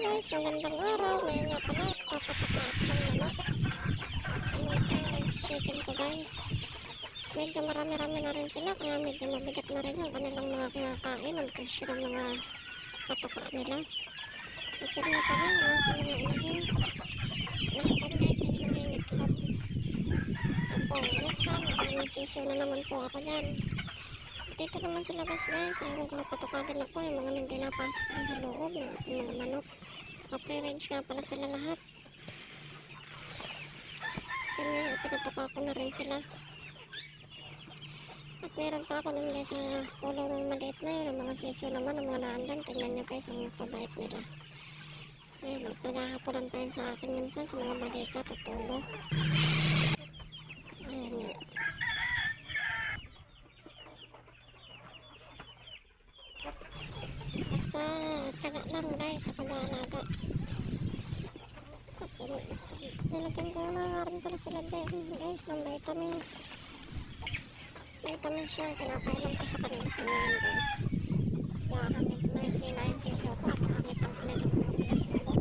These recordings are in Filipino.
guys, magandang araw. Ngayon nga pala, papatakot ng manok. Chicken ko guys. Medyo marami-rami na rin sila, kaya medyo mabigat na rin yung kanilang mga kinakain. Nag-pressure ang mga patakot nila. At yun nga pala, yung mga inahin. Nakatan guys, ayun ang may itlog. Opo, minsan, nagsisiw na naman po ako dyan. Dito naman sa labas guys, ayaw ko napatukagan ako yung mga hindi napasok din sa loob, yung mga manok. Naka-pre-range nga pala sila lahat. Kaya pinatuka ko na rin sila. At meron pa ako nun guys sa kulong ng maliit na yun, ang mga sisiyo naman, ang mga naandan. Tingnan nyo guys, ang pabait nila. Ayun, naghahapulan pa yun sa akin minsan sa mga balita, tutulo. Ayan nga. Basta tsaga lang guys sa pag-aalaga. Nilagyan ko na rin pala sila dyan guys ng vitamins. Vitamins siya, pinapainom ko sa kanila sa ngayon guys. Kaya medyo mahihina yung sisiyo ko at nakakita ko nila ng pinagtubo.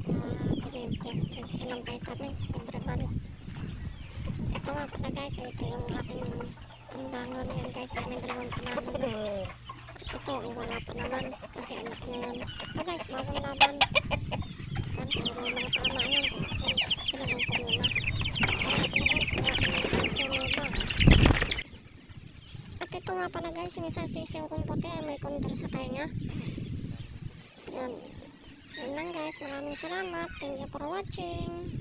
Kaya pinipigyan din sila ng vitamins every month. Ito nga pala guys, ito yung aking pandangon yan guys, yan yung dalawang pandangon. Ito, wala pa naman kasi anak niya yan. Ito guys, bagong laban. Yan, kung may mga tama yan, kinagong ko muna. At ito guys, wala pa yung sisiyo. At ito nga pala guys, yung isang sisiyo kong puti ay may kondal sa tainga. Yan. Yan lang guys, maraming salamat. Thank you for watching.